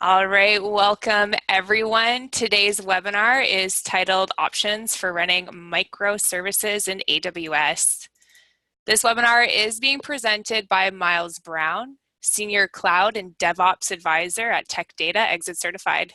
All right, welcome everyone. Today's webinar is titled Options for Running Microservices in AWS. This webinar is being presented by Myles Brown, Senior Cloud and DevOps Advisor at Tech Data ExitCertified.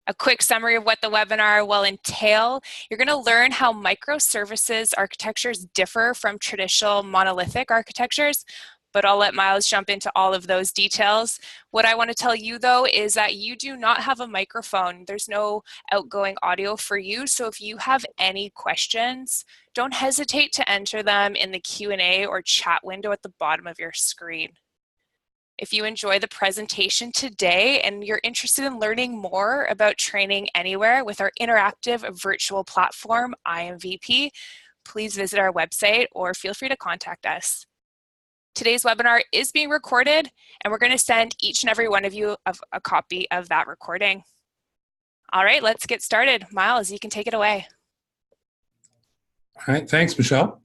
A quick summary of what the webinar will entail. You're going to learn how microservices architectures differ from traditional monolithic architectures, but I'll let Myles jump into all of those details. What I want to tell you though is that you do not have a microphone. There's no outgoing audio for you. So if you have any questions, don't hesitate to enter them in the Q&A or chat window at the bottom of your screen. If you enjoy the presentation today and you're interested in learning more about training anywhere with our interactive virtual platform, IMVP, please visit our website or feel free to contact us. Today's webinar is being recorded, and we're going to send each and every one of you a copy of that recording. All right, let's get started. Myles, you can take it away. All right, thanks, Michelle.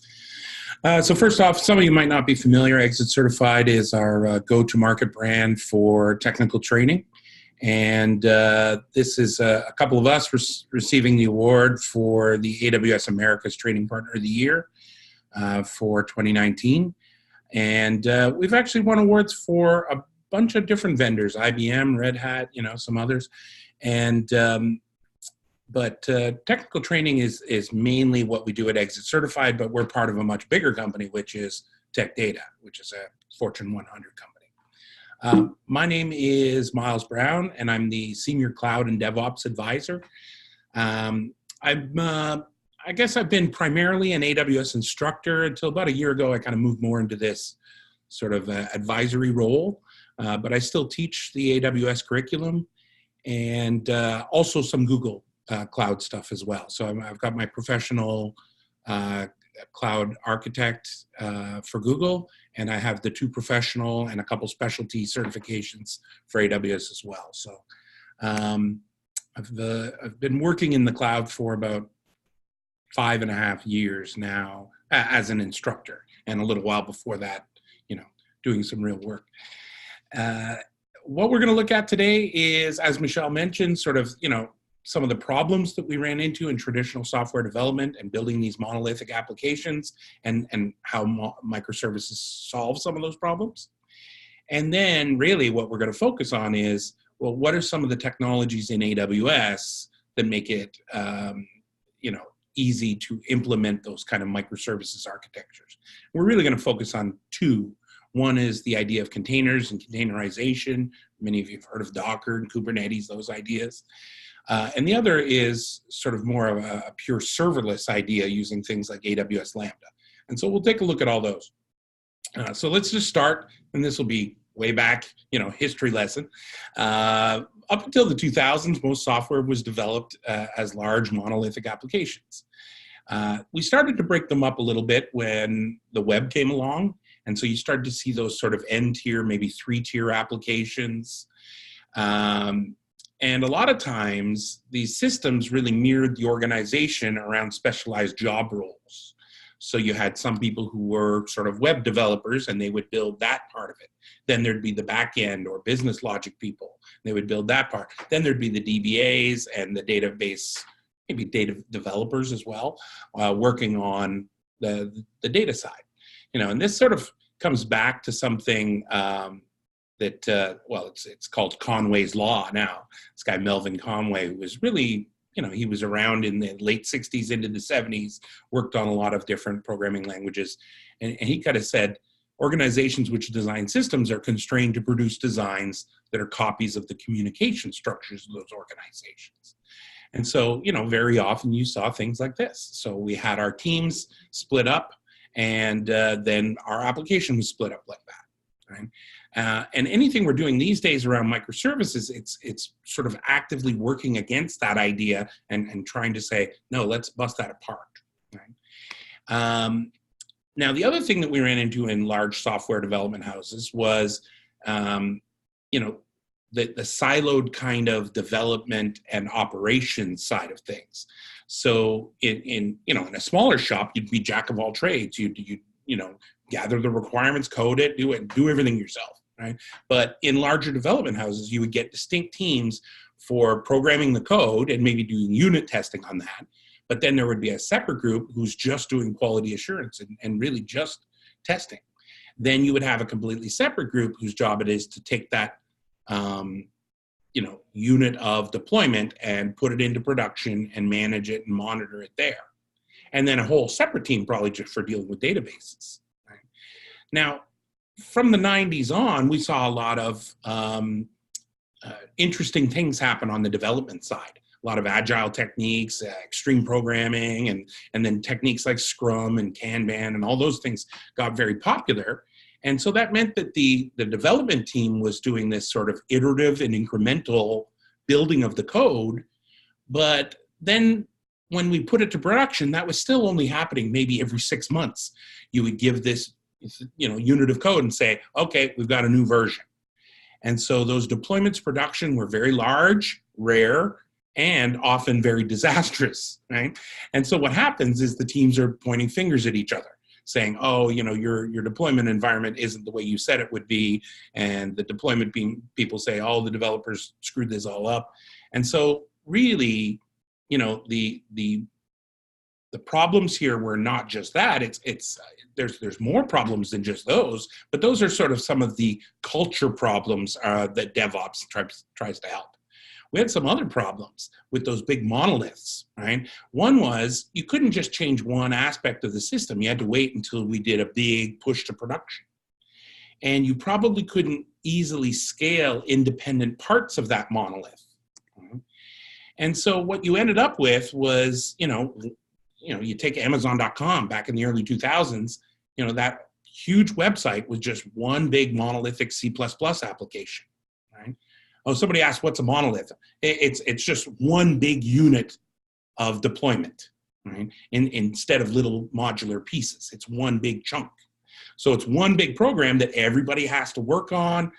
So first off, some of you might not be familiar. ExitCertified is our go-to-market brand for technical training. And this is a couple of us receiving the award for the AWS America's Training Partner of the Year for 2019. And we've actually won awards for a bunch of different vendors, IBM, Red Hat, some others. And but technical training is mainly what we do at ExitCertified, but we're part of a much bigger company, which is Tech Data, which is a Fortune 100 company. My name is Myles Brown, and I'm the Senior Cloud and DevOps Advisor. I guess I've been primarily an AWS instructor until about a year ago. I kind of moved more into this sort of advisory role, but I still teach the AWS curriculum and also some Google cloud stuff as well. So I've got my professional cloud architect for Google, and I have the 2 professional and a couple specialty certifications for AWS as well. So I've been working in the cloud for about 5.5 years now as an instructor, and a little while before that, doing some real work. What we're going to look at today is, as Michelle mentioned, sort of, some of the problems that we ran into in traditional software development and building these monolithic applications, and how microservices solve some of those problems. And then really what we're going to focus on is, well, what are some of the technologies in AWS that make it, easy to implement those kind of microservices architectures. We're really going to focus on 2. One is the idea of containers and containerization. Many of you have heard of Docker and Kubernetes, those ideas. And the other is sort of more of a pure serverless idea using things like AWS Lambda. And so we'll take a look at all those. So let's just start, and this will be way back, history lesson. Up until the 2000s, most software was developed as large monolithic applications. We started to break them up a little bit when the web came along. And so you started to see those sort of N-tier, maybe 3-tier applications. And a lot of times, these systems really mirrored the organization around specialized job roles. So you had some people who were sort of web developers, and they would build that part of it. Then there'd be the back end or business logic people. They would build that part. Then there'd be the DBAs and the database, maybe data developers as well, working on the data side. And this sort of comes back to something that, it's called Conway's Law now. This guy, Melvin Conway, who was really, he was around in the late 60s into the 70s, worked on a lot of different programming languages. And he kind of said, organizations which design systems are constrained to produce designs that are copies of the communication structures of those organizations. And so, very often you saw things like this. So we had our teams split up, and then our application was split up like that, right? And anything we're doing these days around microservices, it's sort of actively working against that idea and trying to say, no, let's bust that apart, right? Now, the other thing that we ran into in large software development houses was, the siloed kind of development and operations side of things. So in a smaller shop, you'd be jack of all trades. You'd gather the requirements, code it, do everything yourself. right? But in larger development houses, you would get distinct teams for programming the code and maybe doing unit testing on that. But then there would be a separate group who's just doing quality assurance and really just testing. Then you would have a completely separate group whose job it is to take that unit of deployment and put it into production and manage it and monitor it there. And then a whole separate team probably just for dealing with databases. Right? Now, from the 90s on, we saw a lot of interesting things happen on the development side. A lot of agile techniques, extreme programming, and then techniques like Scrum and Kanban and all those things got very popular. And so that meant that the development team was doing this sort of iterative and incremental building of the code. But then when we put it to production, that was still only happening maybe every 6 months. You would give this unit of code and say, okay, we've got a new version. And so those deployments to production were very large, rare, and often very disastrous, right? And so what happens is the teams are pointing fingers at each other, saying, oh, your deployment environment isn't the way you said it would be. And the deployment people say, oh, the developers screwed this all up. And so really, the problems here were not just that. There's more problems than just those, but those are sort of some of the culture problems that DevOps tries to help. We had some other problems with those big monoliths, right? One was you couldn't just change one aspect of the system. You had to wait until we did a big push to production. And you probably couldn't easily scale independent parts of that monolith. And so what you ended up with was, you take Amazon.com back in the early 2000s, that huge website was just one big monolithic C++ application, right? Oh, somebody asked, what's a monolith? It's just one big unit of deployment, right? Instead of little modular pieces, it's one big chunk. So it's one big program that everybody has to work on.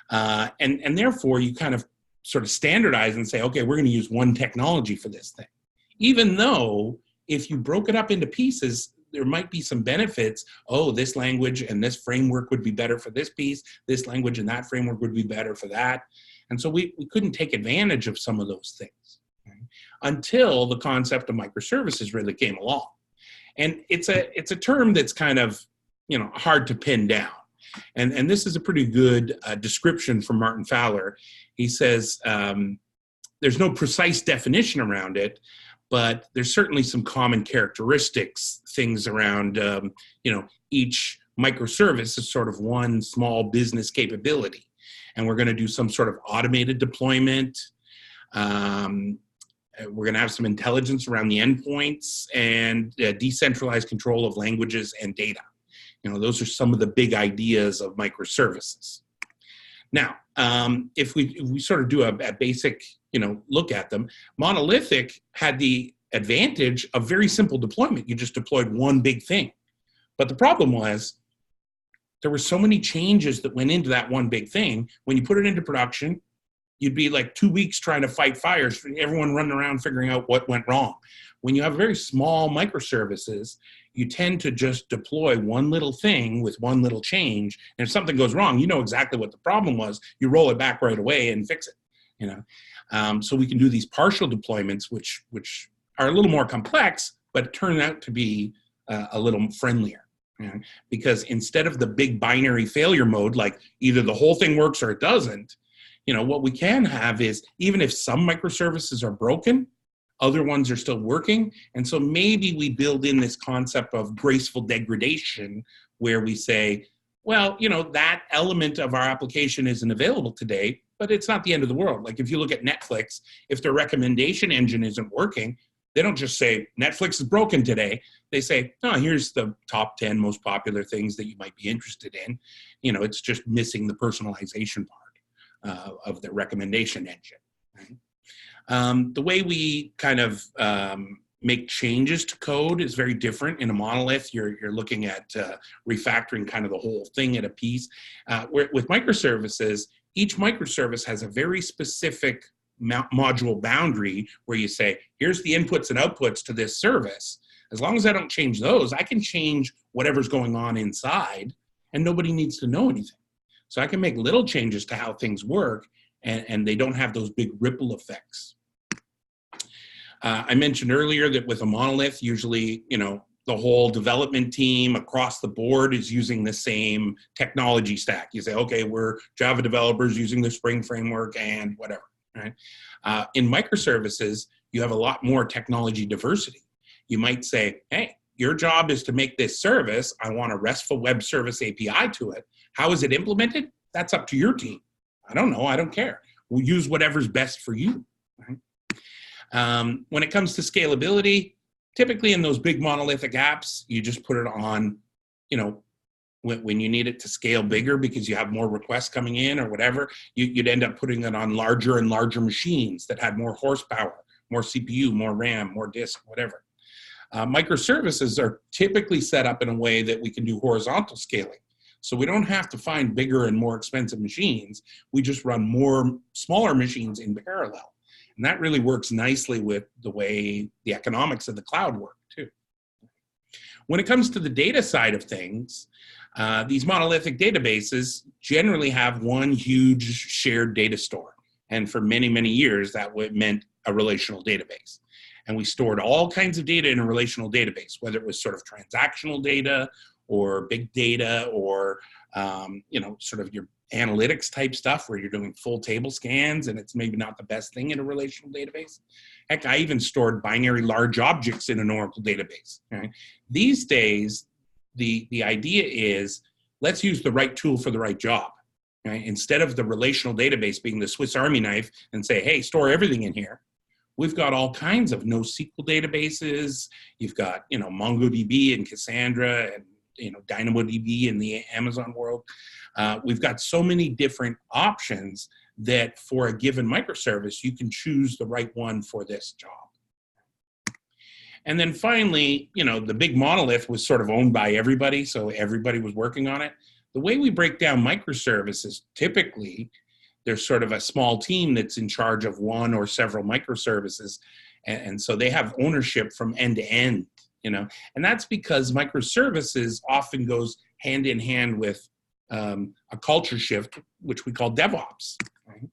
And therefore, you kind of sort of standardize and say, okay, we're going to use one technology for this thing. Even though if you broke it up into pieces, there might be some benefits. Oh, this language and this framework would be better for this piece. This language and that framework would be better for that. And so we couldn't take advantage of some of those things, right? Until the concept of microservices really came along. And it's a term that's kind of, hard to pin down. And this is a pretty good description from Martin Fowler. He says, there's no precise definition around it, but there's certainly some common characteristics, things around, each microservice is sort of one small business capability. And we're going to do some sort of automated deployment. We're going to have some intelligence around the endpoints and decentralized control of languages and data. Those are some of the big ideas of microservices. Now, if we sort of do a basic, look at them, monolithic had the advantage of very simple deployment. You just deployed one big thing. But the problem was there were so many changes that went into that one big thing. When you put it into production, you'd be like 2 weeks trying to fight fires, everyone running around figuring out what went wrong. When you have very small microservices, you tend to just deploy one little thing with one little change. And if something goes wrong, you know exactly what the problem was. You roll it back right away and fix it. So we can do these partial deployments, which are a little more complex, but turn out to be a little friendlier. Because instead of the big binary failure mode, like either the whole thing works or it doesn't, what we can have is even if some microservices are broken, other ones are still working. And so maybe we build in this concept of graceful degradation where we say, well, that element of our application isn't available today, but it's not the end of the world. Like if you look at Netflix, if their recommendation engine isn't working, they don't just say, Netflix is broken today. They say, oh, here's the top 10 most popular things that you might be interested in. It's just missing the personalization part of the recommendation engine. Right? The way we kind of make changes to code is very different. In a monolith, you're looking at refactoring kind of the whole thing at a piece. With microservices, each microservice has a very specific module boundary where you say, here's the inputs and outputs to this service. As long as I don't change those, I can change whatever's going on inside and nobody needs to know anything. So I can make little changes to how things work, and they don't have those big ripple effects. I mentioned earlier that with a monolith, usually, the whole development team across the board is using the same technology stack. You say, okay, we're Java developers using the Spring framework and whatever, right? In microservices, you have a lot more technology diversity. You might say, hey, your job is to make this service. I want a RESTful web service API to it. How is it implemented? That's up to your team. I don't know. I don't care. We'll use whatever's best for you, right? When it comes to scalability, typically in those big monolithic apps, you just put it on, when you need it to scale bigger because you have more requests coming in or whatever, you'd end up putting it on larger and larger machines that had more horsepower, more CPU, more RAM, more disk, whatever. Microservices are typically set up in a way that we can do horizontal scaling. So we don't have to find bigger and more expensive machines. We just run more smaller machines in parallel. And that really works nicely with the way the economics of the cloud work too. When it comes to the data side of things, these monolithic databases generally have one huge shared data store. And for many, many years, that meant a relational database. And we stored all kinds of data in a relational database, whether it was sort of transactional data or big data or, sort of your analytics type stuff where you're doing full table scans and it's maybe not the best thing in a relational database. Heck, I even stored binary large objects in an Oracle database. Right? These days, the idea is let's use the right tool for the right job. Right? Instead of the relational database being the Swiss Army knife and say, hey, store everything in here. We've got all kinds of NoSQL databases. You've got, MongoDB and Cassandra and, DynamoDB in the Amazon world. We've got so many different options that for a given microservice, you can choose the right one for this job. And then finally, the big monolith was sort of owned by everybody, so everybody was working on it. The way we break down microservices, typically, there's sort of a small team that's in charge of one or several microservices. And so they have ownership from end to end, and that's because microservices often goes hand in hand with a culture shift, which we call DevOps. Right?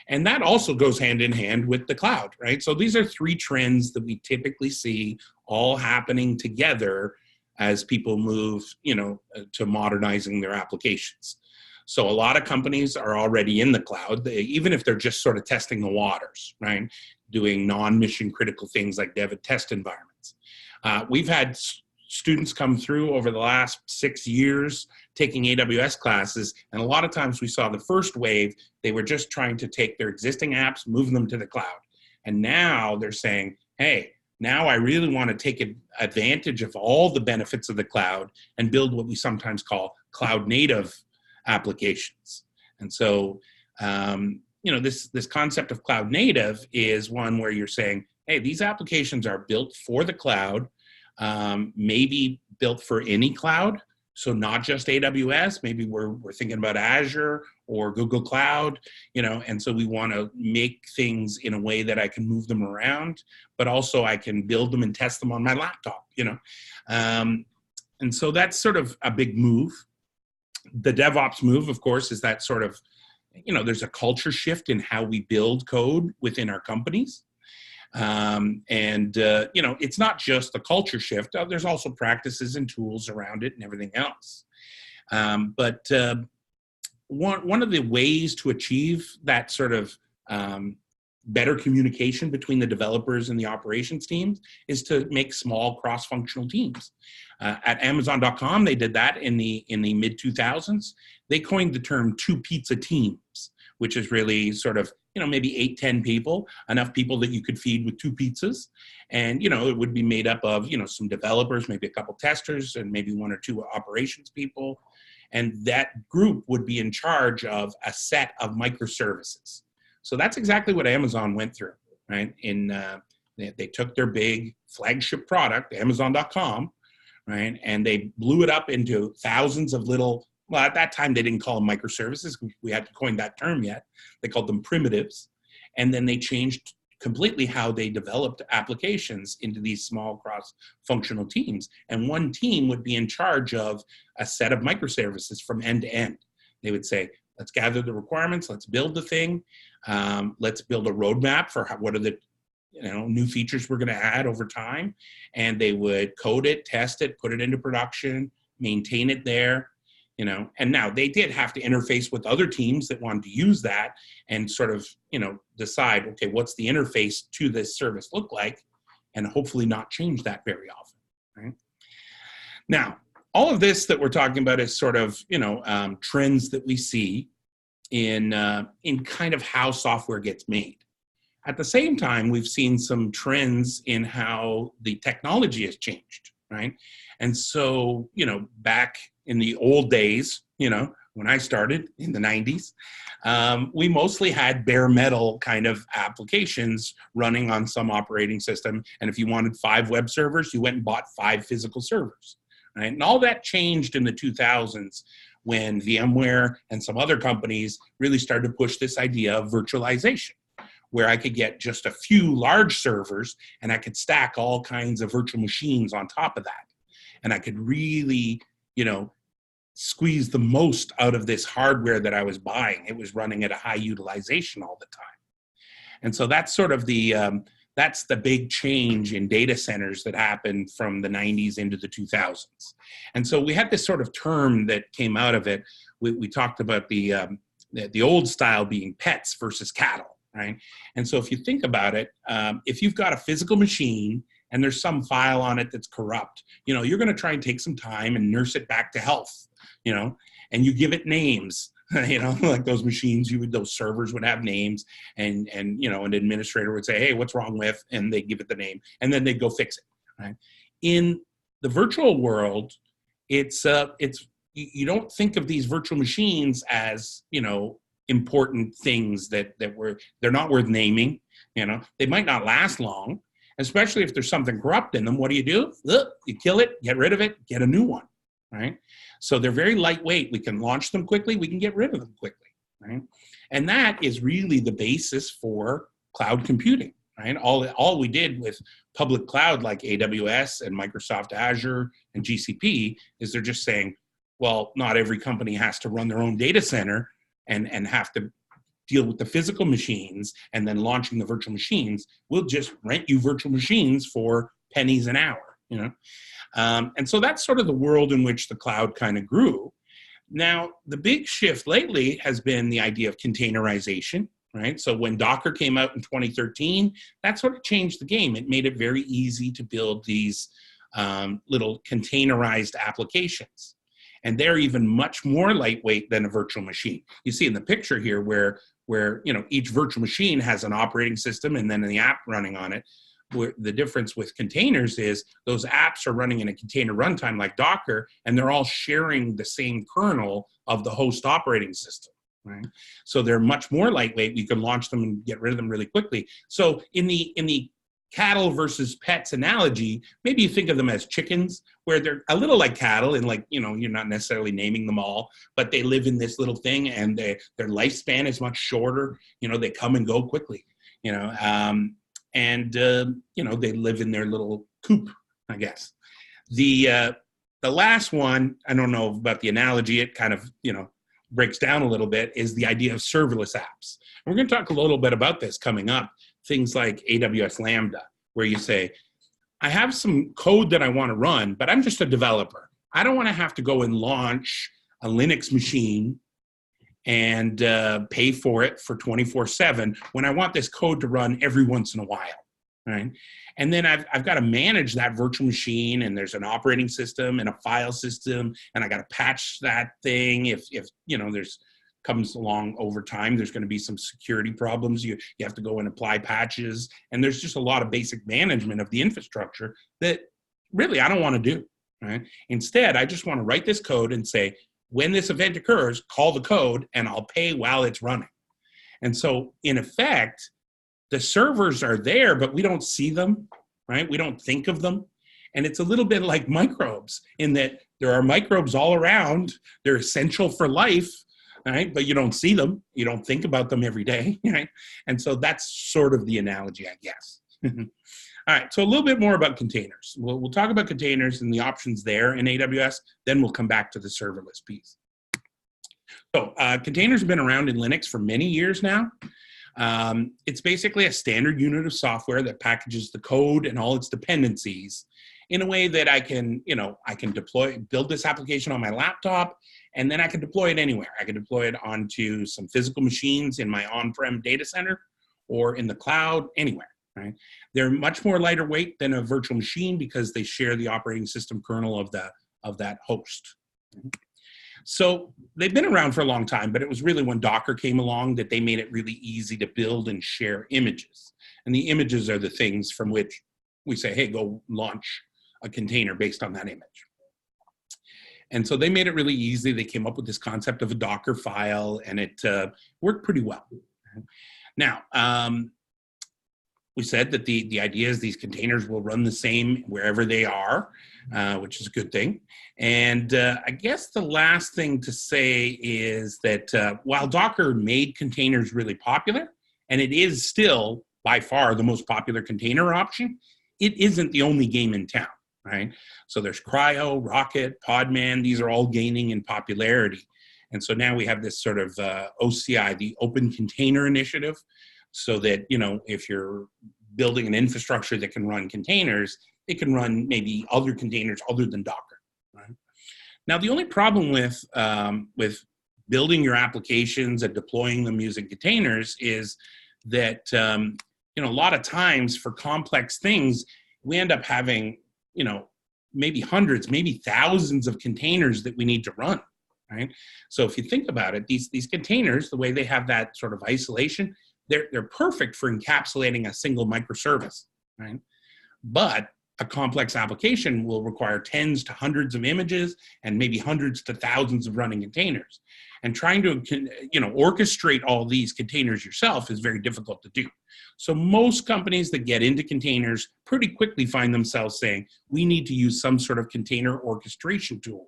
And that also goes hand in hand with the cloud, right? So these are three trends that we typically see all happening together as people move, to modernizing their applications. So a lot of companies are already in the cloud, even if they're just sort of testing the waters, right? Doing non-mission critical things like dev and test environments. We've had students come through over the last 6 years taking AWS classes, and a lot of times we saw the first wave, they were just trying to take their existing apps, move them to the cloud. And now they're saying, hey, now I really want to take advantage of all the benefits of the cloud and build what we sometimes call cloud native applications. And so, this concept of cloud native is one where you're saying, hey, these applications are built for the cloud, maybe built for any cloud. So not just AWS, maybe we're thinking about Azure or Google Cloud, and so we want to make things in a way that I can move them around, but also I can build them and test them on my laptop, and so that's sort of a big move. The DevOps move, of course, is that sort of, there's a culture shift in how we build code within our companies. It's not just the culture shift. There's also practices and tools around it and everything else. But one of the ways to achieve that sort of better communication between the developers and the operations teams is to make small cross-functional teams. At Amazon.com, they did that in the mid-2000s. They coined the term two pizza teams, which is really sort of, maybe 8-10 people, enough people that you could feed with two pizzas. And, it would be made up of, some developers, maybe a couple testers, and maybe one or two operations people. And that group would be in charge of a set of microservices. So that's exactly what Amazon went through, right? They took their big flagship product, Amazon.com, right? And they blew it up into thousands of little, well, at that time, they didn't call them microservices. We hadn't coined that term yet. They called them primitives. And then they changed completely how they developed applications into these small cross-functional teams. And one team would be in charge of a set of microservices from end to end. They would say, let's gather the requirements, let's build the thing, let's build a roadmap for what are the new features we're going to add over time. And they would code it, test it, put it into production, maintain it there. And now they did have to interface with other teams that wanted to use that and sort of, decide, okay, what's the interface to this service look like, and hopefully not change that very often, right? Now, all of this that we're talking about is sort of, trends that we see in kind of how software gets made. At the same time, we've seen some trends in how the technology has changed, right? And so, back in the old days, when I started in the 90s, we mostly had bare metal kind of applications running on some operating system. And if you wanted 5 web servers, you went and bought 5 physical servers, right? And all that changed in the 2000s when VMware and some other companies really started to push this idea of virtualization, where I could get just a few large servers and I could stack all kinds of virtual machines on top of that. And I could really, squeeze the most out of this hardware that I was buying. It was running at a high utilization all the time. And so that's sort of that's the big change in data centers that happened from the 90s into the 2000s. And so we had this sort of term that came out of it. We talked about the old style being pets versus cattle, right? And so if you think about it, if you've got a physical machine and there's some file on it that's corrupt, you're going to try and take some time and nurse it back to health, and you give it names, like those machines, those servers would have names, and an administrator would say, hey, what's wrong with, and they give it the name, and then they go fix it, right? In the virtual world, it's you don't think of these virtual machines as, important things they're not worth naming, they might not last long, especially if there's something corrupt in them. What do? You kill it, get rid of it, get a new one, right? So they're very lightweight. We can launch them quickly. We can get rid of them quickly, right? And that is really the basis for cloud computing, right? All we did with public cloud like AWS and Microsoft Azure and GCP is they're just saying, well, not every company has to run their own data center and have to deal with the physical machines and then launching the virtual machines. We'll just rent you virtual machines for pennies an hour, And so that's sort of the world in which the cloud kind of grew. Now, the big shift lately has been the idea of containerization, right? So when Docker came out in 2013, that sort of changed the game. It made it very easy to build these little containerized applications. And they're even much more lightweight than a virtual machine. You see in the picture here where each virtual machine has an operating system and then the app running on it. Where the difference with containers is those apps are running in a container runtime like Docker, and they're all sharing the same kernel of the host operating system, right? So they're much more lightweight. You can launch them and get rid of them really quickly. So in the cattle versus pets analogy, maybe you think of them as chickens, where they're a little like cattle and you're not necessarily naming them all, but they live in this little thing and their lifespan is much shorter. They come and go quickly, and they live in their little coop, I guess. The last one, I don't know about the analogy, it kind of, breaks down a little bit, is the idea of serverless apps. And we're going to talk a little bit about this coming up. Things like AWS Lambda, where you say, I have some code that I want to run, but I'm just a developer. I don't want to have to go and launch a Linux machine and pay for it for 24/7 when I want this code to run every once in a while, right? And then I've got to manage that virtual machine, and there's an operating system and a file system, and I got to patch that thing if there's comes along over time. There's going to be some security problems. You have to go and apply patches, and there's just a lot of basic management of the infrastructure that really I don't want to do, right? Instead, I just want to write this code and say, when this event occurs, call the code and I'll pay while it's running. And so in effect, the servers are there, but we don't see them, right? We don't think of them. And it's a little bit like microbes in that there are microbes all around. They're essential for life, right? But you don't see them. You don't think about them every day, right? And so that's sort of the analogy, I guess. All right, so a little bit more about containers. We'll talk about containers and the options there in AWS, then we'll come back to the serverless piece. So containers have been around in Linux for many years now. It's basically a standard unit of software that packages the code and all its dependencies in a way that I can build this application on my laptop, and then I can deploy it anywhere. I can deploy it onto some physical machines in my on-prem data center or in the cloud, anywhere, right? They're much more lighter weight than a virtual machine because they share the operating system kernel of that host. So they've been around for a long time, but it was really when Docker came along that they made it really easy to build and share images. And the images are the things from which we say, hey, go launch a container based on that image. And so they made it really easy. They came up with this concept of a Docker file, and it worked pretty well. Now, we said that the idea is these containers will run the same wherever they are, which is a good thing. And I guess the last thing to say is that while Docker made containers really popular, and it is still by far the most popular container option, it isn't the only game in town, right? So there's Cryo, Rocket, Podman, these are all gaining in popularity. And so now we have this sort of OCI, the Open Container Initiative, so that, you know, if you're building an infrastructure that can run containers, it can run maybe other containers other than Docker, right? Now, the only problem with building your applications and deploying them using containers is that, you know, a lot of times for complex things, we end up having, you know, maybe hundreds, maybe thousands of containers that we need to run, right? So if you think about it, these containers, the way they have that sort of isolation, they're perfect for encapsulating a single microservice, right? But a complex application will require tens to hundreds of images and maybe hundreds to thousands of running containers. And trying to, you know, orchestrate all these containers yourself is very difficult to do. So most companies that get into containers pretty quickly find themselves saying, we need to use some sort of container orchestration tool.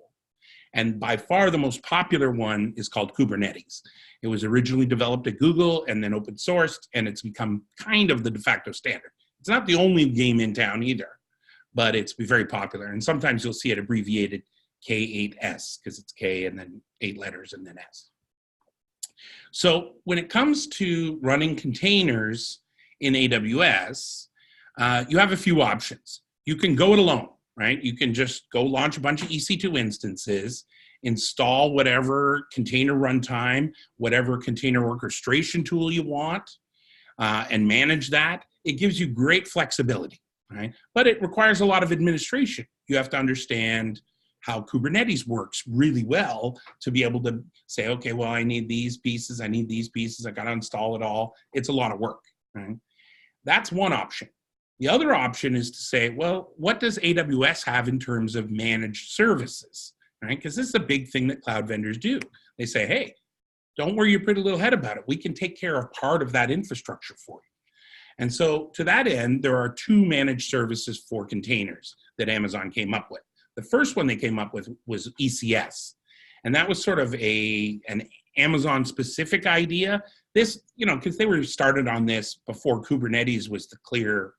And by far the most popular one is called Kubernetes. It was originally developed at Google and then open sourced, and it's become kind of the de facto standard. It's not the only game in town either, but it's very popular. And sometimes you'll see it abbreviated K8S because it's K and then 8 letters and then S. So when it comes to running containers in AWS, you have a few options. You can go it alone, right? You can just go launch a bunch of EC2 instances, install whatever container runtime, whatever container orchestration tool you want, and manage that. It gives you great flexibility, right? But it requires a lot of administration. You have to understand how Kubernetes works really well to be able to say, okay, well, I need these pieces, I need these pieces, I got to install it all. It's a lot of work, right? That's one option. The other option is to say, well, what does AWS have in terms of managed services, right? Because this is a big thing that cloud vendors do. They say, hey, don't worry your pretty little head about it. We can take care of part of that infrastructure for you. And so to that end, there are 2 managed services for containers that Amazon came up with. The first one they came up with was ECS. And that was sort of an Amazon-specific idea. This, you know, because they were started on this before Kubernetes was the clear,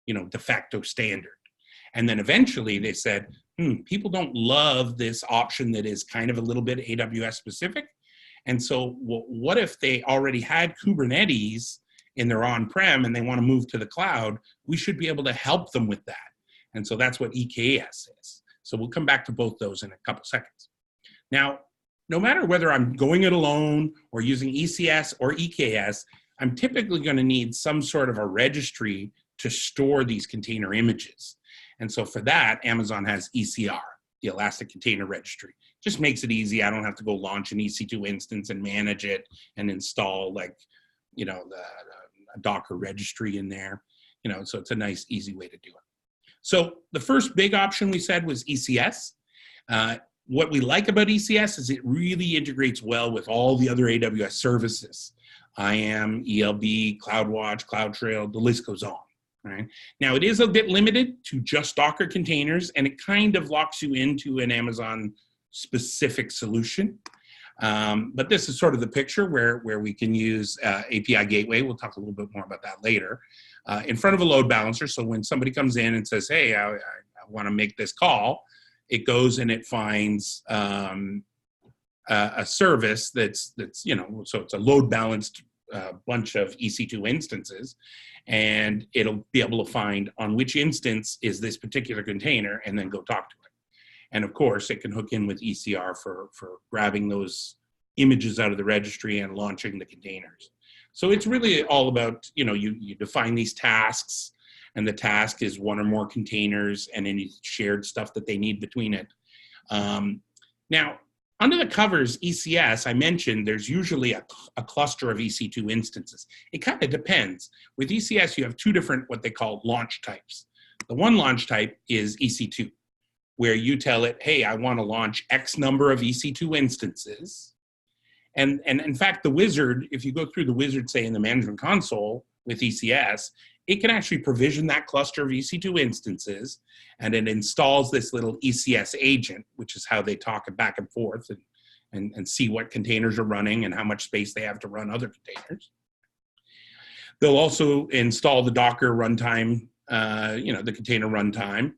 you know, de facto standard. And then eventually they said, people don't love this option that is kind of a little bit AWS specific. And so what if they already had Kubernetes in their on-prem and they want to move to the cloud? We should be able to help them with that. And so that's what EKS is. So we'll come back to both those in a couple seconds. Now, no matter whether I'm going it alone or using ECS or EKS, I'm typically going to need some sort of a registry to store these container images. And so for that, Amazon has ECR, the Elastic Container Registry. Just makes it easy. I don't have to go launch an EC2 instance and manage it and install, like, you know, a Docker registry in there. You know, so it's a nice, easy way to do it. So the first big option we said was ECS. What we like about ECS is it really integrates well with all the other AWS services. IAM, ELB, CloudWatch, CloudTrail, the list goes on. Right? Now, it is a bit limited to just Docker containers, and it kind of locks you into an Amazon-specific solution. But this is sort of the picture where we can use API Gateway. We'll talk a little bit more about that later. In front of a load balancer, so when somebody comes in and says, hey, I want to make this call, it goes and it finds a service that's so it's a load balanced bunch of EC2 instances, and it'll be able to find on which instance is this particular container and then go talk to it. And of course, it can hook in with ECR for grabbing those images out of the registry and launching the containers. So it's really all about, you define these tasks, and the task is one or more containers and any shared stuff that they need between it. Now, under the covers, ECS, I mentioned there's usually a cluster of EC2 instances. It kind of depends. With ECS, you have two different what they call launch types. The one launch type is EC2, where you tell it, hey, I want to launch X number of EC2 instances. And in fact, the wizard, if you go through the wizard, say in the management console with ECS, it can actually provision that cluster of EC2 instances, and it installs this little ECS agent, which is how they talk back and forth and see what containers are running and how much space they have to run other containers. They'll also install the Docker runtime, the container runtime,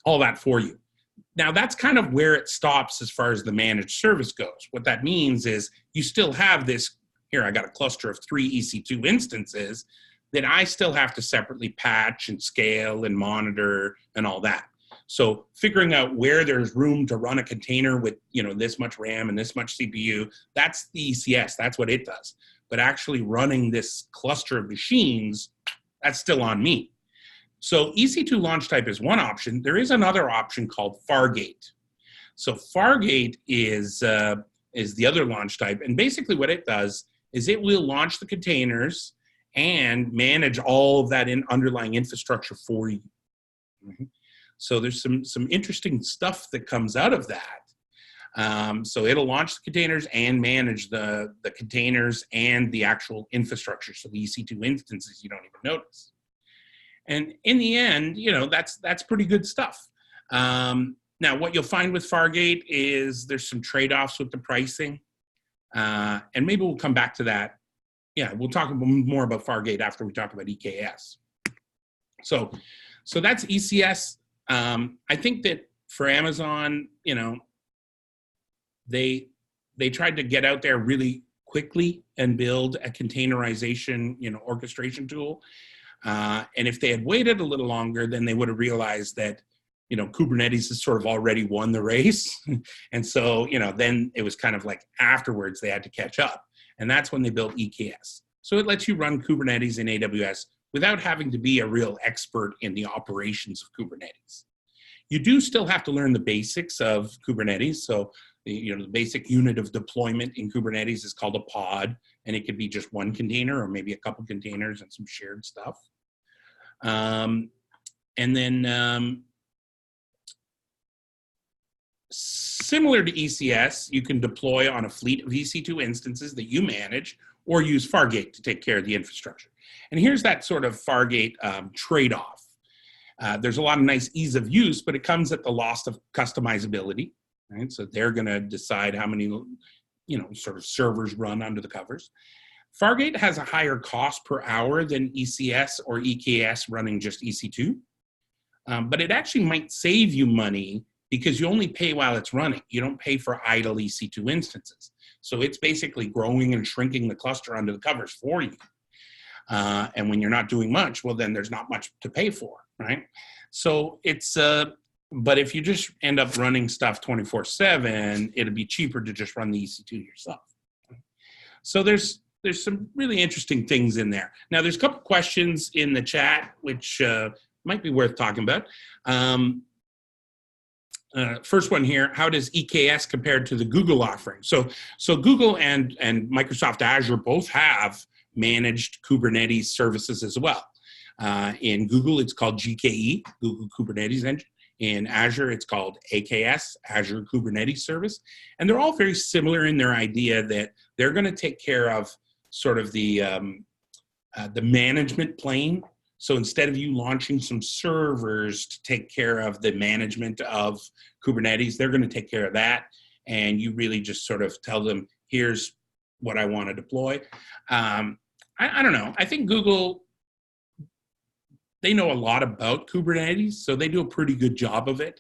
all that for you. Now, that's kind of where it stops as far as the managed service goes. What that means is you still have this, here I got a cluster of 3 EC2 instances that I still have to separately patch and scale and monitor and all that. So figuring out where there's room to run a container with, this much RAM and this much CPU, that's the ECS, that's what it does. But actually running this cluster of machines, that's still on me. So EC2 launch type is one option. There is another option called Fargate. So Fargate is the other launch type. And basically what it does is it will launch the containers and manage all of that underlying infrastructure for you. Mm-hmm. So there's some interesting stuff that comes out of that. So it'll launch the containers and manage the containers and the actual infrastructure. So the EC2 instances you don't even notice. And in the end, that's pretty good stuff. Now, what you'll find with Fargate is there's some trade-offs with the pricing. And maybe we'll come back to that. Yeah, we'll talk more about Fargate after we talk about EKS. So that's ECS. I think that for Amazon, they tried to get out there really quickly and build a containerization, orchestration tool. And if they had waited a little longer, then they would have realized that, Kubernetes has sort of already won the race. And so, then it was kind of like afterwards they had to catch up. And that's when they built EKS. So it lets you run Kubernetes in AWS without having to be a real expert in the operations of Kubernetes. You do still have to learn the basics of Kubernetes. So, the basic unit of deployment in Kubernetes is called a pod, and it could be just one container or maybe a couple containers and some shared stuff. And then similar to ECS, you can deploy on a fleet of EC2 instances that you manage or use Fargate to take care of the infrastructure. And here's that sort of Fargate trade-off. There's a lot of nice ease of use, but it comes at the loss of customizability, right? So they're going to decide how many, sort of servers run under the covers. Fargate has a higher cost per hour than ECS or EKS running just EC2, but it actually might save you money because you only pay while it's running. You don't pay for idle EC2 instances. So it's basically growing and shrinking the cluster under the covers for you. And when you're not doing much, well, then there's not much to pay for, right? So it's, but if you just end up running stuff 24/7, it'll be cheaper to just run the EC2 yourself. So there's some really interesting things in there. Now, there's a couple questions in the chat, which might be worth talking about. First one here, how does EKS compare to the Google offering? So Google and Microsoft Azure both have managed Kubernetes services as well. In Google, it's called GKE, Google Kubernetes Engine. In Azure, it's called AKS, Azure Kubernetes Service. And they're all very similar in their idea that they're going to take care of sort of the management plane. So instead of you launching some servers to take care of the management of Kubernetes, they're going to take care of that. And you really just sort of tell them, here's what I want to deploy. I don't know. I think Google, they know a lot about Kubernetes, so they do a pretty good job of it,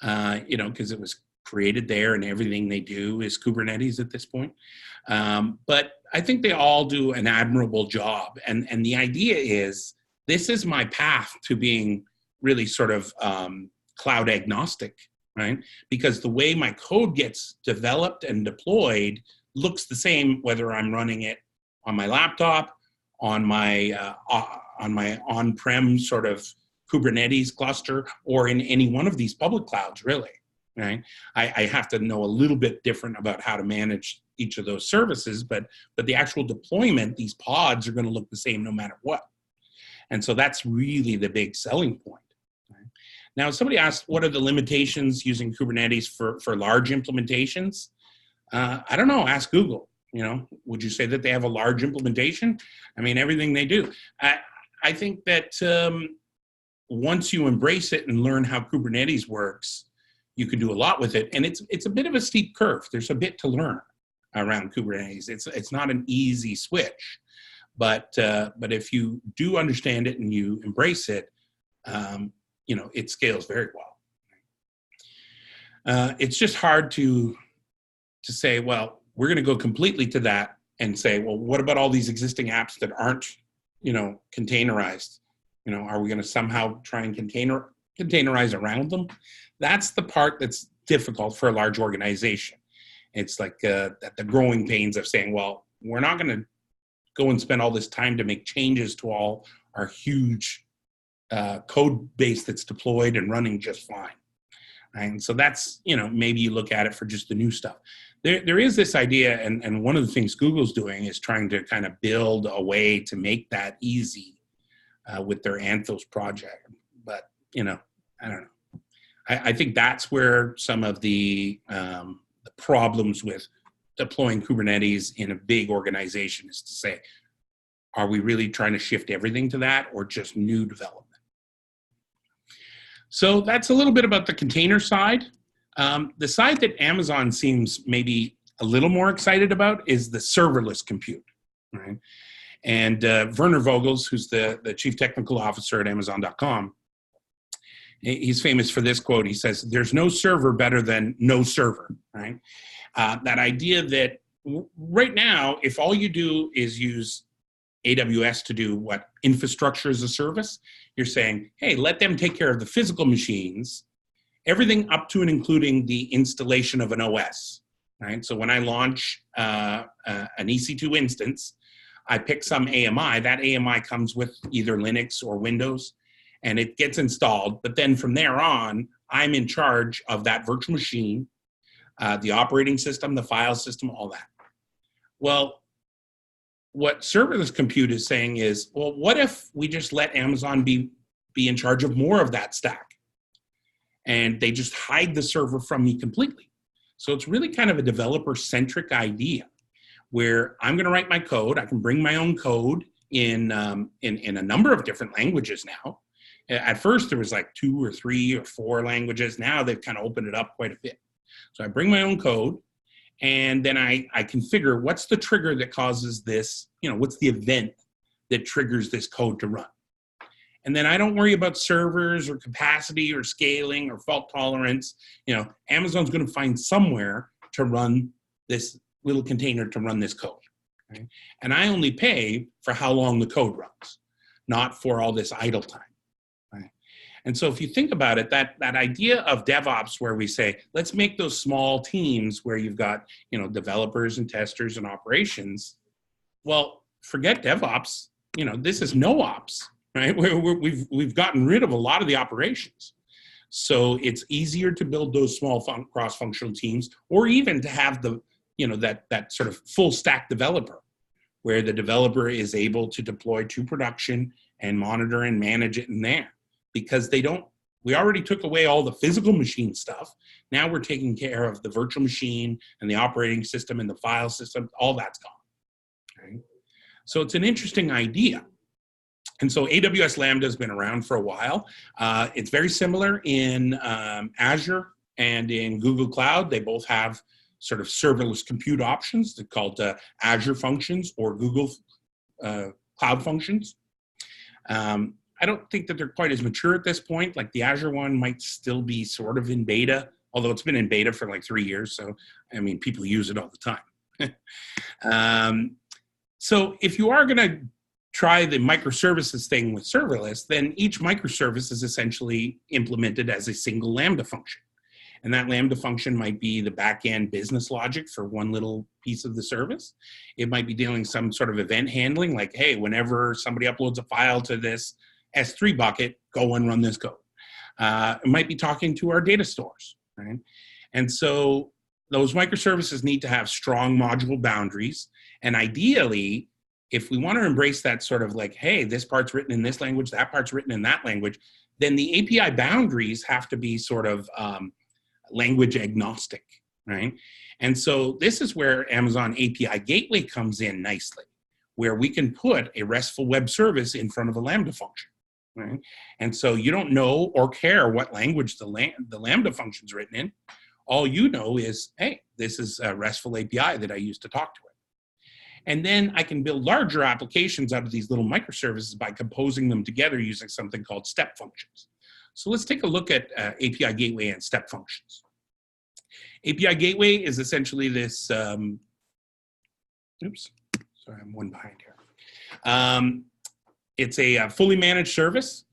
because it was created there, and everything they do is Kubernetes at this point. But I think they all do an admirable job. And the idea is, this is my path to being really sort of cloud agnostic, right? Because the way my code gets developed and deployed looks the same whether I'm running it on my laptop, on my on-prem sort of Kubernetes cluster, or in any one of these public clouds, really, right? I have to know a little bit different about how to manage each of those services, but the actual deployment, these pods are going to look the same no matter what. And so that's really the big selling point. Right? Now, somebody asked, what are the limitations using Kubernetes for large implementations? I don't know, ask Google. You know, would you say that they have a large implementation? I mean, everything they do. I think that once you embrace it and learn how Kubernetes works, you can do a lot with it. And it's a bit of a steep curve. There's a bit to learn around Kubernetes. It's not an easy switch, but if you do understand it and you embrace it, you know, it scales very well. It's just hard to say, well, we're going to go completely to that and say, well, what about all these existing apps that aren't, you know, containerized? You know, are we going to somehow try and containerize around them? That's the part that's difficult for a large organization. It's like the growing pains of saying, well, we're not going to go and spend all this time to make changes to all our huge code base that's deployed and running just fine. And so that's, you know, maybe you look at it for just the new stuff. There is this idea, and one of the things Google's doing is trying to kind of build a way to make that easy with their Anthos project. But, you know, I don't know. I think that's where some of the problems with deploying Kubernetes in a big organization is to say, are we really trying to shift everything to that, or just new development? So that's a little bit about the container side. The side that Amazon seems maybe a little more excited about is the serverless compute, right? And Werner Vogels, who's the chief technical officer at Amazon.com, he's famous for this quote. He says, "There's no server better than no server," right? That idea that right now, if all you do is use AWS to do what? Infrastructure as a service, you're saying, hey, let them take care of the physical machines, everything up to and including the installation of an OS, right? So when I launch an EC2 instance, I pick some AMI. That AMI comes with either Linux or Windows, and it gets installed. But then from there on, I'm in charge of that virtual machine, the operating system, the file system, all that. Well, what serverless compute is saying is, well, what if we just let Amazon be in charge of more of that stack? And they just hide the server from me completely. So it's really kind of a developer-centric idea where I'm going to write my code. I can bring my own code in a number of different languages now. At first, there was like 2 or 3 or 4 languages. Now they've kind of opened it up quite a bit. So I bring my own code, and then I configure what's the trigger that causes this, you know, what's the event that triggers this code to run. And then I don't worry about servers or capacity or scaling or fault tolerance. You know, Amazon's going to find somewhere to run this little container to run this code. Right? And I only pay for how long the code runs, not for all this idle time. Right? And so if you think about it, that idea of DevOps where we say, let's make those small teams where you've got, you know, developers and testers and operations. Well, forget DevOps. You know, this is no ops. Right? We've gotten rid of a lot of the operations. So it's easier to build those small cross-functional teams, or even to have the, you know, that sort of full stack developer where the developer is able to deploy to production and monitor and manage it in there. Because we already took away all the physical machine stuff. Now we're taking care of the virtual machine and the operating system and the file system, all that's gone. Right? So it's an interesting idea. And so AWS Lambda has been around for a while. It's very similar in Azure and in Google Cloud. They both have sort of serverless compute options. They're called Azure Functions or Google Cloud Functions. I don't think that they're quite as mature at this point. Like the Azure one might still be sort of in beta, although it's been in beta for like 3 years. So, I mean, people use it all the time. So if you are going to try the microservices thing with serverless, then each microservice is essentially implemented as a single Lambda function. And that Lambda function might be the back-end business logic for one little piece of the service. It might be dealing some sort of event handling, like, hey, whenever somebody uploads a file to this S3 bucket, go and run this code. It might be talking to our data stores, right? And so those microservices need to have strong module boundaries. And ideally, if we want to embrace that sort of like, hey, this part's written in this language, that part's written in that language, then the API boundaries have to be sort of language agnostic, right? And so this is where Amazon API Gateway comes in nicely, where we can put a RESTful web service in front of a Lambda function, right? And so you don't know or care what language the Lambda function's written in. All you know is, hey, this is a RESTful API that I use to talk to it. And then I can build larger applications out of these little microservices by composing them together using something called step functions. So let's take a look at API Gateway and step functions. API Gateway is essentially this, oops, sorry, I'm one behind here. It's a fully managed service.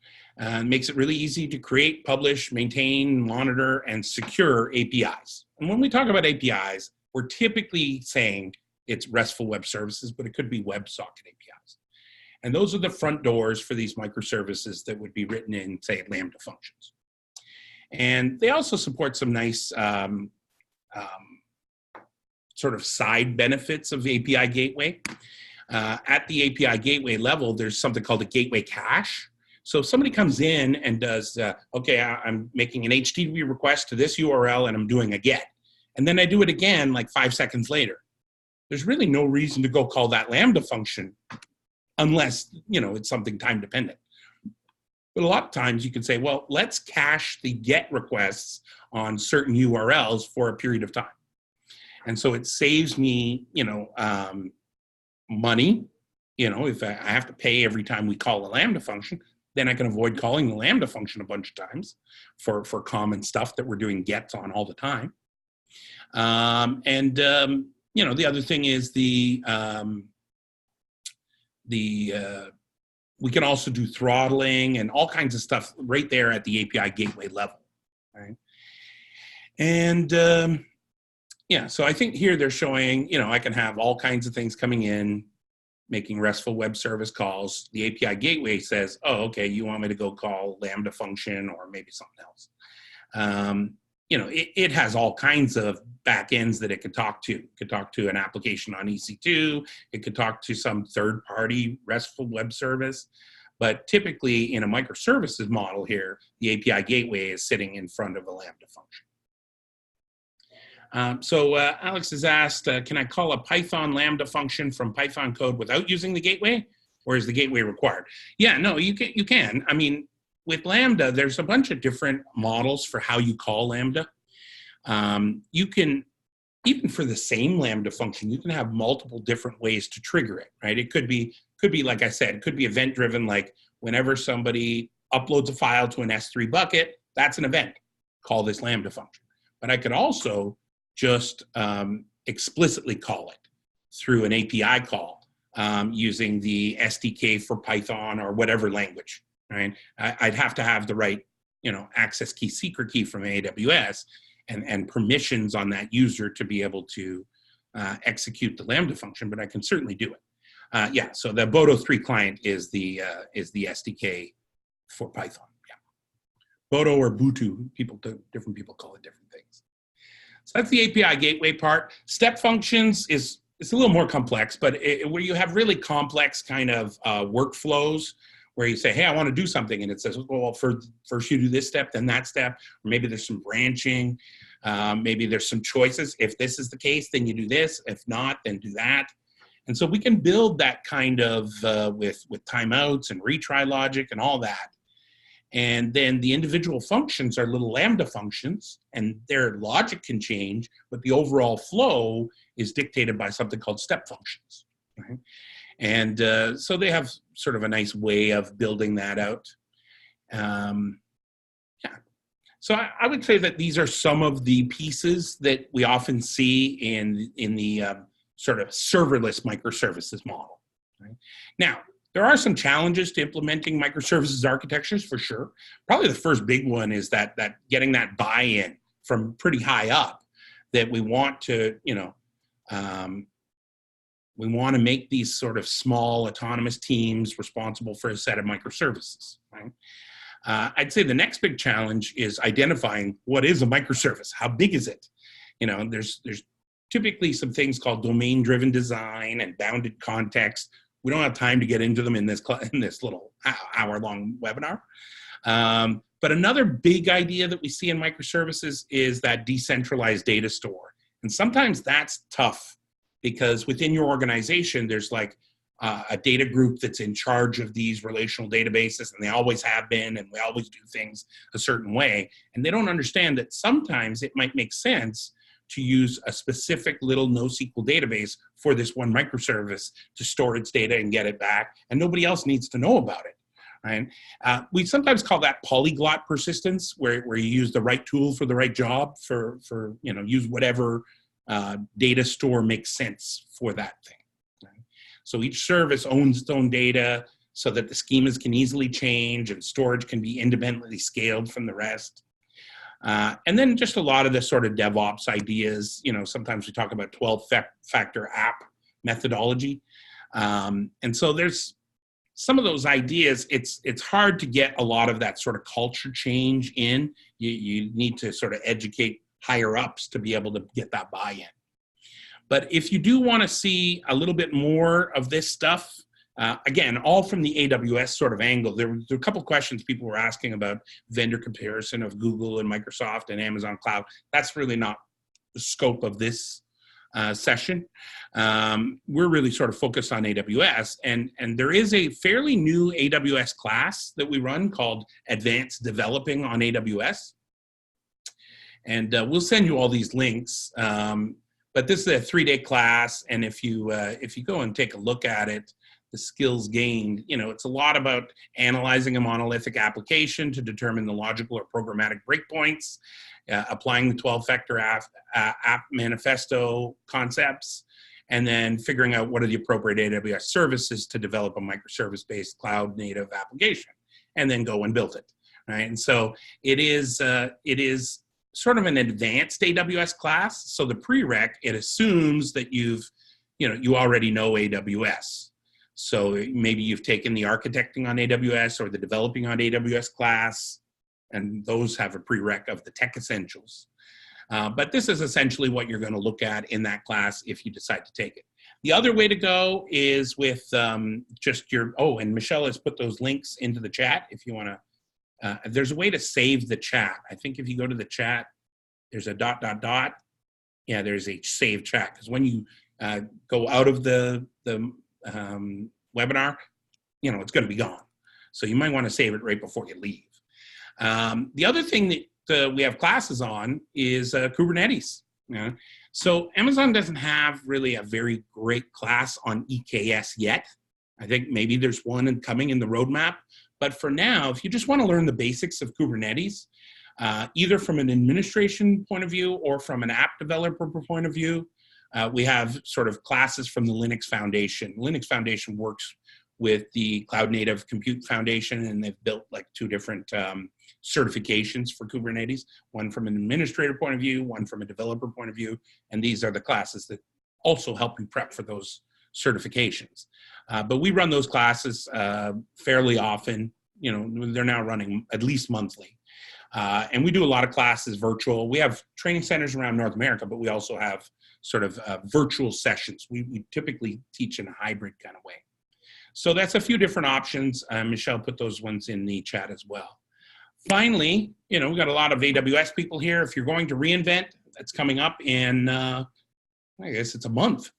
Makes it really easy to create, publish, maintain, monitor, and secure APIs. And when we talk about APIs, we're typically saying it's RESTful web services, but it could be WebSocket APIs. And those are the front doors for these microservices that would be written in, say, Lambda functions. And they also support some nice sort of side benefits of API Gateway. At the API Gateway level, there's something called a gateway cache. So if somebody comes in and does, okay, I'm making an HTTP request to this URL and I'm doing a GET. And then I do it again like 5 seconds later. There's really no reason to go call that Lambda function unless, you know, it's something time dependent. But a lot of times you can say, well, let's cache the GET requests on certain URLs for a period of time. And so it saves me, you know, money. You know, if I have to pay every time we call a Lambda function, then I can avoid calling the Lambda function a bunch of times for common stuff that we're doing gets on all the time. You know, the other thing is we can also do throttling and all kinds of stuff right there at the API Gateway level, right? And yeah, so I think here they're showing, you know, I can have all kinds of things coming in, making RESTful web service calls. The API Gateway says, oh, okay, you want me to go call Lambda function or maybe something else. You know, it has all kinds of backends that it could talk to. It could talk to an application on EC2. It could talk to some third-party RESTful web service. But typically, in a microservices model here, the API Gateway is sitting in front of a Lambda function. So Alex has asked, can I call a Python Lambda function from Python code without using the gateway? Or is the gateway required? Yeah, no, you can. I mean, with Lambda, there's a bunch of different models for how you call Lambda. You can, even for the same Lambda function, you can have multiple different ways to trigger it, right? It could be, like I said, it could be event-driven, like whenever somebody uploads a file to an S3 bucket, that's an event. Call this Lambda function. But I could also just explicitly call it through an API call using the SDK for Python or whatever language. Right, I'd have to have the right, you know, access key, secret key from AWS, and permissions on that user to be able to execute the Lambda function. But I can certainly do it. Yeah. So the Bodo 3 client is the SDK for Python. Yeah. Bodo or Butu, different people call it different things. So that's the API Gateway part. Step functions it's a little more complex, but where you have really complex kind of workflows, where you say, hey, I want to do something. And it says, well, first you do this step, then that step. Or maybe there's some branching. Maybe there's some choices. If this is the case, then you do this. If not, then do that. And so we can build that kind of with timeouts and retry logic and all that. And then the individual functions are little Lambda functions, and their logic can change, but the overall flow is dictated by something called step functions. Right? And so they have sort of a nice way of building that out. Yeah. So I would say that these are some of the pieces that we often see in the sort of serverless microservices model. Right? Now, there are some challenges to implementing microservices architectures for sure. Probably the first big one is that getting that buy-in from pretty high up, that we want to, we want to make these sort of small autonomous teams responsible for a set of microservices. Right? I'd say the next big challenge is identifying what is a microservice. How big is it? There's typically some things called domain-driven design and bounded context. We don't have time to get into them in this little hour-long webinar. But another big idea that we see in microservices is that decentralized data store. And sometimes that's tough because within your organization, there's like a data group that's in charge of these relational databases, and they always have been, and we always do things a certain way. And they don't understand that sometimes it might make sense to use a specific little NoSQL database for this one microservice to store its data and get it back, and nobody else needs to know about it. Right? We sometimes call that polyglot persistence, where you use the right tool for the right job for use whatever data store makes sense for that thing. Right? So each service owns its own data so that the schemas can easily change and storage can be independently scaled from the rest. And then just a lot of the sort of DevOps ideas, sometimes we talk about 12-factor app methodology. And so there's some of those ideas, it's hard to get a lot of that sort of culture change in. You need to sort of educate higher ups to be able to get that buy-in. But if you do want to see a little bit more of this stuff, again, all from the AWS sort of angle, there were a couple of questions people were asking about vendor comparison of Google and Microsoft and Amazon Cloud. That's really not the scope of this session. We're really sort of focused on AWS, and there is a fairly new AWS class that we run called Advanced Developing on AWS. And we'll send you all these links. But this is a 3-day class, and if you go and take a look at it, the skills gained, it's a lot about analyzing a monolithic application to determine the logical or programmatic breakpoints, applying the 12-factor app manifesto concepts, and then figuring out what are the appropriate AWS services to develop a microservice-based cloud-native application, and then go and build it, right? And so it is sort of an advanced AWS class. So the prereq, it assumes that you already know AWS. So maybe you've taken the architecting on AWS or the developing on AWS class, and those have a prereq of the tech essentials. But this is essentially what you're going to look at in that class if you decide to take it. The other way to go is with just your, and Michelle has put those links into the chat if you want to. There's a way to save the chat. I think if you go to the chat, there's a ... Yeah, there's a save chat, because when you go out of the webinar, it's going to be gone. So you might want to save it right before you leave. The other thing that we have classes on is Kubernetes. So Amazon doesn't have really a very great class on EKS yet. I think maybe there's one coming in the roadmap. But for now, if you just want to learn the basics of Kubernetes, either from an administration point of view or from an app developer point of view, we have sort of classes from the Linux Foundation. Linux Foundation works with the Cloud Native Compute Foundation, and they've built like 2 different certifications for Kubernetes, one from an administrator point of view, one from a developer point of view, and these are the classes that also help you prep for those certifications. But we run those classes fairly often. They're now running at least monthly. And we do a lot of classes virtual. We have training centers around North America, but we also have sort of virtual sessions. We typically teach in a hybrid kind of way. So that's a few different options. Michelle put those ones in the chat as well. Finally, we've got a lot of AWS people here. If you're going to reInvent, that's coming up in, I guess it's a month.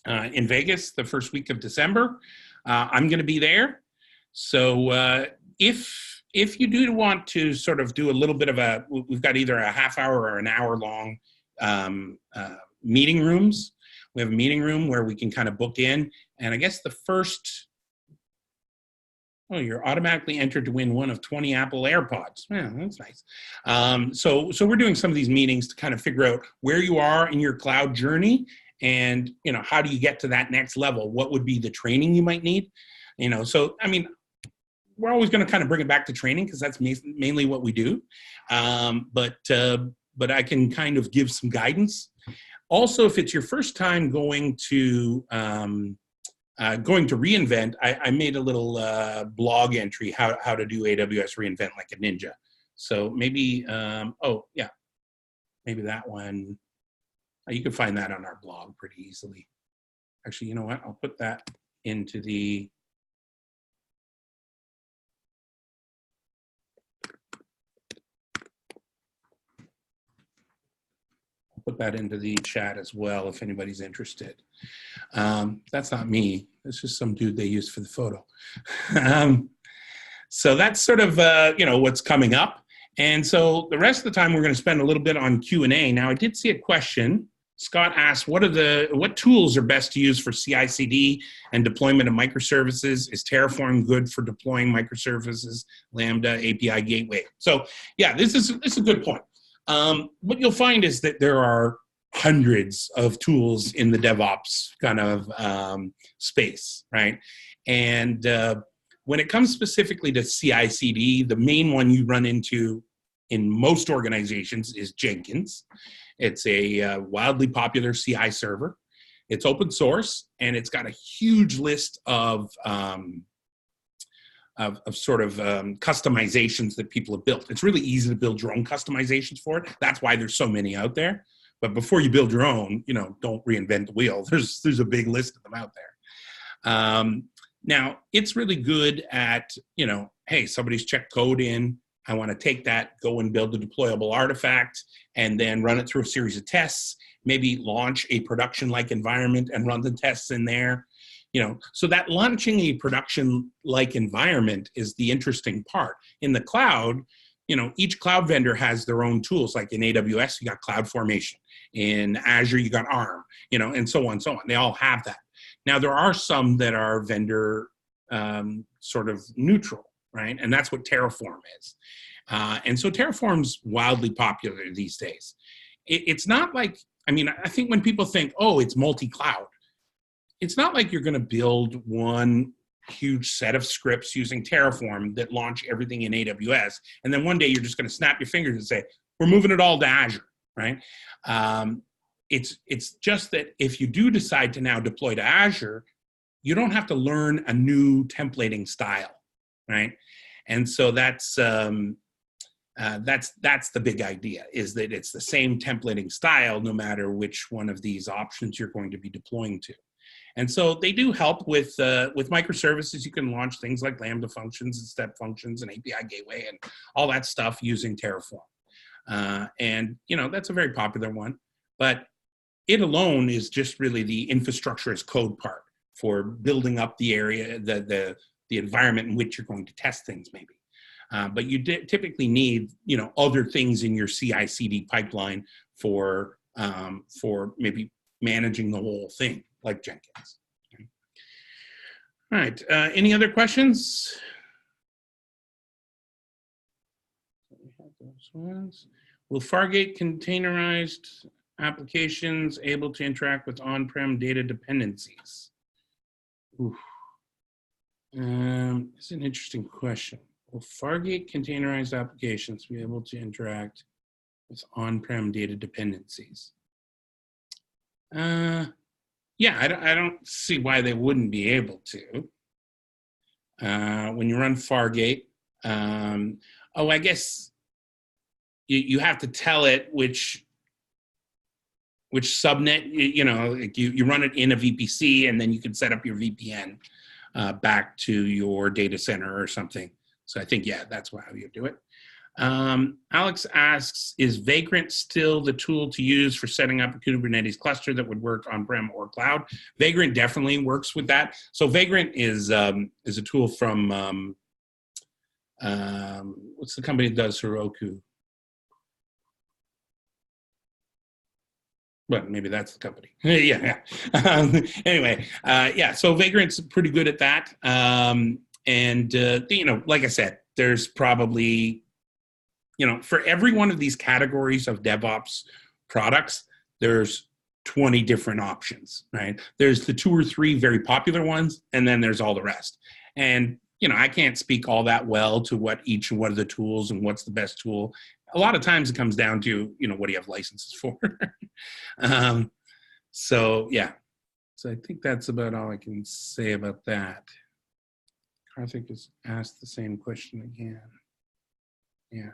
In Vegas, the first week of December. I'm going to be there. So if you do want to sort of do a little bit of we've got either a half hour or an hour long meeting rooms. We have a meeting room where we can kind of book in. And I guess the first Oh, you're automatically entered to win one of 20 Apple AirPods. Yeah, that's nice. So we're doing some of these meetings to kind of figure out where you are in your cloud journey, and how do you get to that next level? What would be the training you might need? So I mean, we're always going to kind of bring it back to training because that's mainly what we do. But I can kind of give some guidance. Also, if it's your first time going to reInvent, I made a little blog entry how to do AWS reInvent like a ninja. So maybe, maybe that one. You can find that on our blog pretty easily. Actually, you know what? I'll put that into the. Put that into the chat as well if anybody's interested. That's not me. It's just some dude they used for the photo. So that's sort of what's coming up. And so the rest of the time we're going to spend a little bit on Q&A. Now I did see a question. Scott asked, what tools are best to use for CI/CD and deployment of microservices? Is Terraform good for deploying microservices, Lambda, API gateway? So yeah, this is a good point. What you'll find is that there are hundreds of tools in the DevOps kind of space, right? And when it comes specifically to CI/CD, the main one you run into in most organizations is Jenkins. It's a wildly popular CI server. It's open source, and it's got a huge list of customizations that people have built. It's really easy to build your own customizations for it. That's why there's so many out there. But before you build your own, don't reinvent the wheel. There's a big list of them out there. Now, it's really good at, hey, somebody's checked code in. I want to take that, go and build a deployable artifact, and then run it through a series of tests, maybe launch a production-like environment and run the tests in there. So that launching a production-like environment is the interesting part. In the cloud, each cloud vendor has their own tools. Like in AWS, you got CloudFormation. In Azure, you got ARM, and so on and so on. They all have that. Now, there are some that are vendor sort of neutral, right? And that's what Terraform is. And so Terraform's wildly popular these days. It's not like, I think when people think, oh, it's multi-cloud, it's not like you're going to build one huge set of scripts using Terraform that launch everything in AWS. And then one day you're just going to snap your fingers and say, we're moving it all to Azure, right? It's just that if you do decide to now deploy to Azure, you don't have to learn a new templating style, right? And so that's the big idea, is that it's the same templating style no matter which one of these options you're going to be deploying to. And so they do help with microservices. You can launch things like Lambda functions and Step Functions and API Gateway and all that stuff using Terraform. And that's a very popular one. But it alone is just really the infrastructure as code part for building up the area, the environment in which you're going to test things, maybe. But you typically need other things in your CI/CD pipeline for maybe managing the whole thing, like Jenkins. Okay. All right. Any other questions? We have those ones. Will Fargate containerized applications able to interact with on-prem data dependencies? It's an interesting question. Will Fargate containerized applications be able to interact with on-prem data dependencies? Yeah, I don't see why they wouldn't be able to. When you run Fargate, I guess you have to tell it which subnet, you run it in a VPC, and then you can set up your VPN back to your data center or something. So I think, yeah, that's how you do it. Alex asks, is Vagrant still the tool to use for setting up a Kubernetes cluster that would work on-prem or cloud? Vagrant definitely works with that. So Vagrant is a tool from, what's the company that does Heroku? Well, maybe that's the company. Yeah. Anyway, yeah, so Vagrant's pretty good at that. And, like I said, there's probably, for every one of these categories of DevOps products, there's 20 different options, right? There's the 2 or 3 very popular ones, and then there's all the rest. And, I can't speak all that well to what are the tools and what's the best tool. A lot of times it comes down to, what do you have licenses for? So, yeah. So I think that's about all I can say about that. Karthik has asked the same question again. Yeah.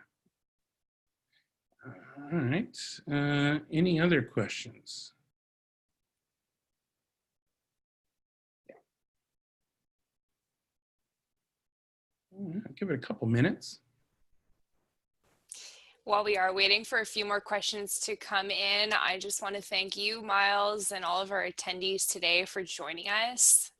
All right. Any other questions? I'll give it a couple minutes. While we are waiting for a few more questions to come in, I just want to thank you, Myles, and all of our attendees today for joining us.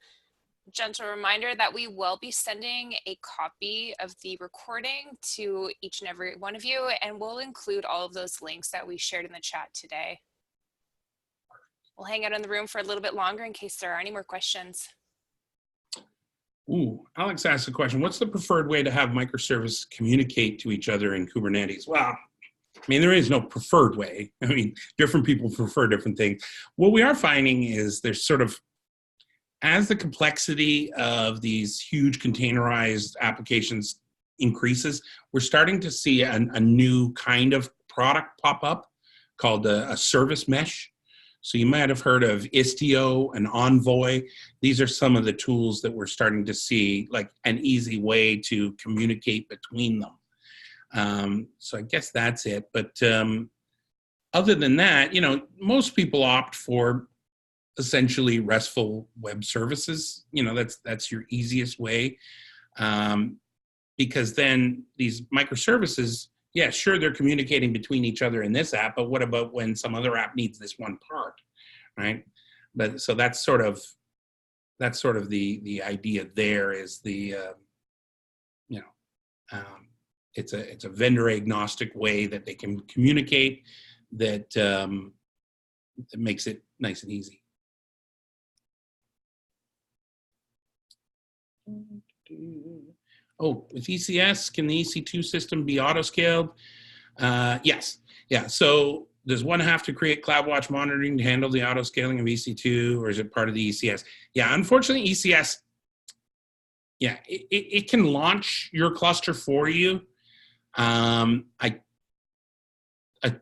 Gentle reminder that we will be sending a copy of the recording to each and every one of you, and we'll include all of those links that we shared in the chat today. We'll hang out in the room for a little bit longer in case there are any more questions. Ooh, Alex asked a question. What's the preferred way to have microservices communicate to each other in Kubernetes? Well, there is no preferred way. Different people prefer different things. What we are finding is there's sort of, as the complexity of these huge containerized applications increases, we're starting to see a new kind of product pop up called a service mesh. So you might have heard of Istio and Envoy. These are some of the tools that we're starting to see, like an easy way to communicate between them. So I guess that's it. But other than that, most people opt for essentially RESTful web services. That's your easiest way. Because then these microservices, yeah, sure, they're communicating between each other in this app, but what about when some other app needs this one part, right? But so that's sort of the idea there is it's a vendor agnostic way that they can communicate that makes it nice and easy. Oh, with ECS, can the EC2 system be auto-scaled? Yes. Yeah. So does one have to create CloudWatch monitoring to handle the auto-scaling of EC2, or is it part of the ECS? Yeah, unfortunately, ECS, yeah, it can launch your cluster for you. I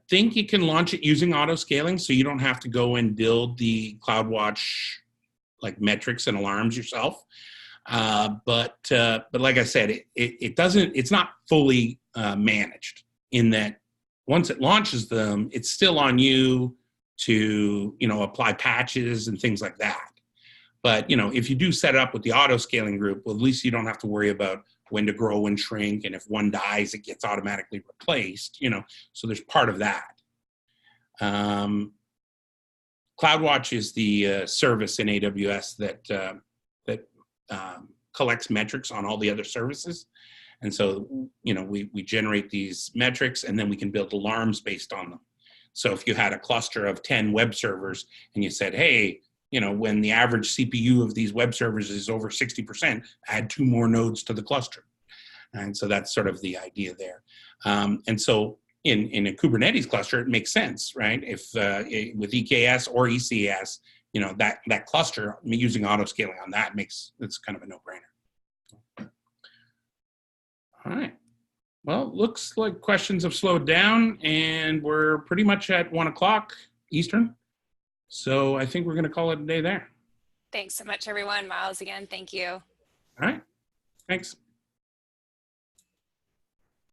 think it can launch it using auto-scaling, so you don't have to go and build the CloudWatch like metrics and alarms yourself. But like I said, it's not fully managed in that once it launches them, it's still on you to, apply patches and things like that. But, if you do set it up with the auto scaling group, well, at least you don't have to worry about when to grow and shrink. And if one dies, it gets automatically replaced, so there's part of that. CloudWatch is the service in AWS that collects metrics on all the other services. And so, we generate these metrics and then we can build alarms based on them. So if you had a cluster of 10 web servers and you said, hey, when the average CPU of these web servers is over 60%, add 2 more nodes to the cluster. And so that's sort of the idea there. And so in a Kubernetes cluster, it makes sense, right? If with EKS or ECS, that cluster, using auto scaling on that it's kind of a no-brainer. All right. Well, looks like questions have slowed down and we're pretty much at 1 o'clock Eastern. So I think we're going to call it a day there. Thanks so much, everyone. Myles, again, thank you. All right. Thanks.